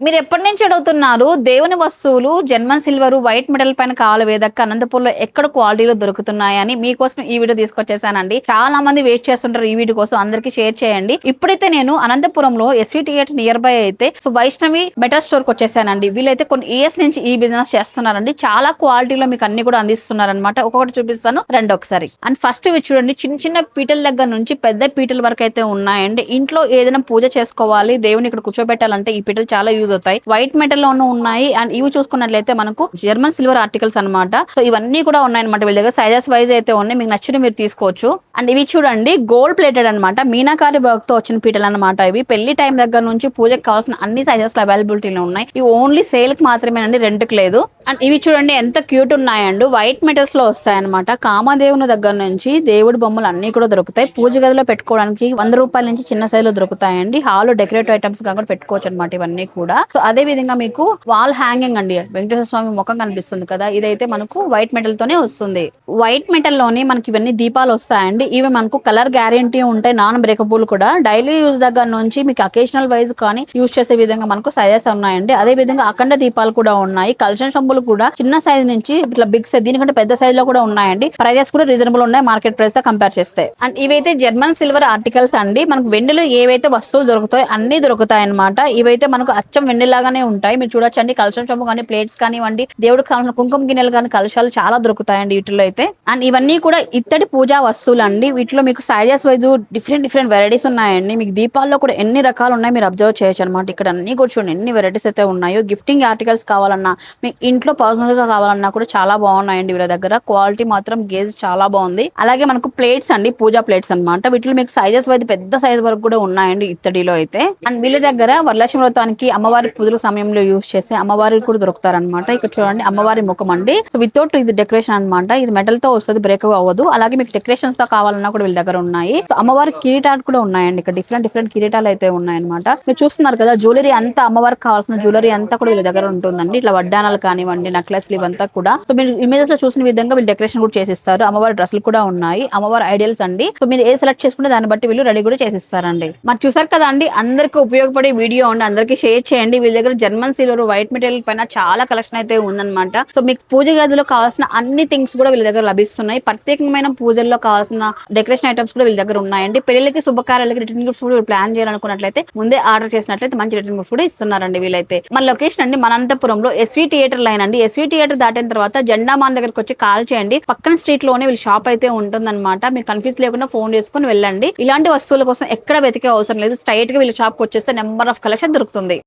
మీరు ఎప్పటి నుంచి అడుగుతున్నారు దేవుని వస్తువులు జర్మన్ సిల్వర్ వైట్ మెటల్ పైన కావాలి వేదక్క అనంతపూర్లో ఎక్కడ క్వాలిటీలో దొరుకుతున్నాయని మీకోసం ఈ వీడియో తీసుకొచ్చేసానండి. చాలా మంది వెయిట్ చేస్తుంటారు ఈ వీడియో కోసం, అందరికి షేర్ చేయండి. ఇప్పుడైతే నేను అనంతపురంలో ఎస్వి థియేటర్ నియర్ బై అయితే వైష్ణవి మెటల్ స్టోర్ కి వచ్చేసానండి. వీళ్ళైతే కొన్ని ఇయర్స్ నుంచి ఈ బిజినెస్ చేస్తున్నారండి. చాలా క్వాలిటీలో మీకు అన్ని కూడా అందిస్తున్నారనమాట. ఒక్కొక్కటి చూపిస్తాను రండి ఒకసారి. అండ్ ఫస్ట్ ఇవి చూడండి, చిన్న చిన్న పీటల దగ్గర నుంచి పెద్ద పీటల వరకు అయితే ఉన్నాయండి. ఇంట్లో ఏదైనా పూజ చేసుకోవాలి, దేవుని ఇక్కడ కూర్చోబెట్టాలంటే ఈ పీటలు చాలా యూజ్ అవుతాయి. వైట్ మెటల్ లోనూ ఉన్నాయి. అండ్ ఇవి చూసుకున్నట్లయితే మనకు జర్మన్ సిల్వర్ ఆర్టికల్స్ అనమాట. సో ఇవన్నీ కూడా ఉన్నాయన్నమాట. వీళ్ళ దగ్గర సైజెస్ వైజ్ అయితే ఉన్నాయి, మీకు నచ్చిన మీరు తీసుకోవచ్చు. అండ్ ఇవి చూడండి గోల్డ్ ప్లేటెడ్ అనమాట, మీనాకారి వర్క్ తో వచ్చిన పీటలు అనమాట. ఇవి పెళ్లి టైం దగ్గర నుంచి పూజకి కావాల్సిన అన్ని సైజెస్ లో అవైలబిలిటీలో ఉన్నాయి. ఇవి ఓన్లీ సేల్ కి మాత్రమేనండి, రెంట్ కి లేదు. అండ్ ఇవి చూడండి ఎంత క్యూట్ ఉన్నాయండి, వైట్ మెటల్స్ లో వస్తాయి అనమాట. కామదేవుని దగ్గర నుంచి దేవుడి బొమ్మలు అన్ని కూడా దొరుకుతాయి. పూజ గదిలో పెట్టుకోవడానికి 100 రూపాయల నుంచి చిన్న సైజ్ లో దొరుకుతాయండి. హాల్ డెకరేటివ్ ఐటమ్స్ గా కూడా పెట్టుకోవచ్చు అనమాట ఇవన్నీ కూడా. సో అదే విధంగా మీకు వాల్ హ్యాంగింగ్ అండి, వెంకటేశ్వర స్వామి ముఖం కనిపిస్తుంది కదా, ఇదైతే మనకు వైట్ మెటల్ తోనే వస్తుంది. వైట్ మెటల్ లోనే మనకి ఇవన్నీ దీపాలు వస్తాయండి. ఇవి మనకు కలర్ గ్యారంటీ ఉంటాయి, నాన్ బ్రేకబుల్ కూడా. డైలీ యూజ్ దగ్గర నుంచి మీకు అకేషనల్ వైజ్ కానీ యూజ్ చేసే విధంగా మనకు సైజెస్ ఉన్నాయండి. అదే విధంగా అఖండ దీపాలు కూడా ఉన్నాయి. కలశం శంభులు కూడా చిన్న సైజ్ నుంచి ఇట్లా బిగ్ సైజ్, దీనికంటే పెద్ద సైజ్ లో కూడా ఉన్నాయండి. ప్రైజెస్ కూడా రీజనబుల్ ఉన్నాయి మార్కెట్ ప్రైస్ తో కంపేర్ చేస్తే. అండ్ ఇవైతే జర్మన్ సిల్వర్ ఆర్టికల్స్ అండి. మనకు వెండిలో ఏవైతే వస్తువులు దొరుకుతాయి అన్ని దొరుకుతాయి అనమాట. ఇవైతే మనకు అచ్చం వెండిలాగానే ఉంటాయి. మీరు చూడొచ్చండి, కలశం చెంబు కానీ, ప్లేట్స్ కానివ్వండి, దేవుడికి కావాల్సిన కుంకుమ గిన్నెలు కానీ, కలశాలు చాలా దొరుకుతాయండి వీటిలో అయితే. అండ్ ఇవన్నీ కూడా ఇత్తడి పూజా వస్తువులు అండి. వీటిలో మీకు సైజెస్ వైజ్ డిఫరెంట్ వెరైటీస్ ఉన్నాయండి. మీకు దీపాల్లో కూడా ఎన్ని రకాలు ఉన్నాయి మీరు అబ్జర్వ్ చేయొచ్చు అనమాట. ఇక్కడ అన్ని కూడా చూడండి ఎన్ని వెరైటీస్ అయితే ఉన్నాయో. గిఫ్టింగ్ ఆర్టికల్స్ కావాలన్నా, మీకు ఇంట్లో పర్సనల్ గా కావాలన్నా కూడా చాలా బాగున్నాయండి వీళ్ళ దగ్గర. క్వాలిటీ మాత్రం గేజ్ చాలా బాగుంది. అలాగే మనకు ప్లేట్స్ అండి, పూజా ప్లేట్స్ అనమాట. వీటిలో మీకు సైజెస్ వైజ్ పెద్ద సైజ్ వరకు కూడా ఉన్నాయండి ఇత్తడిలో అయితే. అండ్ వీళ్ళ దగ్గర వరలక్ష్మి వ్రతానికి అమ్మవారి పూజల సమయంలో యూజ్ చేసే అమ్మవారి కూడా దొరుకుతారనమాట. ఇక్కడ చూడండి అమ్మవారి ముఖం అండి. వితౌట్ ఇది డెకరేషన్ అనమాట. ఇది మెటల్ తో వస్తుంది, బ్రేక్ అవ్వదు. అలాగే మీకు డెకరేషన్స్ తో కావాలన్నా కూడా వీళ్ళ దగ్గర ఉన్నాయి. సో అమ్మవారి కిరీటాలు కూడా ఉన్నాయండి. ఇక్కడ డిఫరెంట్ కిరీటాలు అయితే ఉన్నాయన్నమాట. మీరు చూస్తున్నారు కదా, జ్యువెలరీ అంతా అమ్మవారికి కావాల్సిన జ్యువెలరీ అంతా కూడా వీళ్ళ దగ్గర ఉంటుందండి. ఇట్లా వడ్డానాలు కానివ్వండి, నెక్లెస్లు ఇవంతా కూడా. సో మీరు ఇమేజెస్ లో చూసిన విధంగా వీళ్ళు డెకరేషన్ కూడా చేసిస్తారు. అమ్మవారి డ్రెస్సులు కూడా ఉన్నాయి, అమ్మవారి ఐడియల్స్ అండి. సో మీరు ఏ సెలెక్ట్ చేసుకుంటే దాన్ని బట్టి వీళ్ళు రెడీ కూడా చేసిస్తారండి. మరి చూసారు కదా అండి, అందరికి ఉపయోగపడే వీడియో అండి, అందరికి షేర్ చేయండి. వీళ్ళ దగ్గర జర్మన్ సిల్వర్ వైట్ మెటీరియల్ పైన చాలా కలెక్షన్ అయితే ఉందన్నమాట. సో మీకు పూజ గదిలో కావాల్సిన అన్ని థింగ్స్ కూడా వీళ్ళ దగ్గర లభిస్తున్నాయి. ప్రత్యేకమైన పూజల్లో కావాల్సిన డెకరేషన్ ఐటమ్స్ కూడా వీళ్ళ దగ్గర ఉన్నాయండి. పెళ్లికి శుభకార్యాలకి రిటర్న్ గిఫ్ట్స్ కూడా ప్లాన్ చేయాలనుకున్నట్లయితే ముందే ఆర్డర్ చేసినట్లయితే మంచి రిటర్న్ గిఫ్ట్స్ కూడా ఇస్తున్నారండి వీళ్ళైతే. మన లొకేషన్ అండి మన అనంతపురంలో ఎస్వి థియేటర్ లైన్ అండి. ఎస్వి థియేటర్ దాటిన తర్వాత జెండామాన్ దగ్గరకు వచ్చి కాల్ చేయండి. పక్కన స్ట్రీట్ లోనే వీళ్ళ షాప్ అయితే ఉంటుందన్నమాట. మీకు కన్ఫ్యూజ్ లేకుండా ఫోన్ చేసుకుని వెళ్ళండి. ఇలాంటి వస్తువుల కోసం ఎక్కడ వెతికే అవసరం లేదు. స్ట్రైట్ గా వీళ్ళ షాప్ కి వచ్చేస్తే నెంబర్ ఆఫ్ కలెక్షన్ దొరుకుతుంది.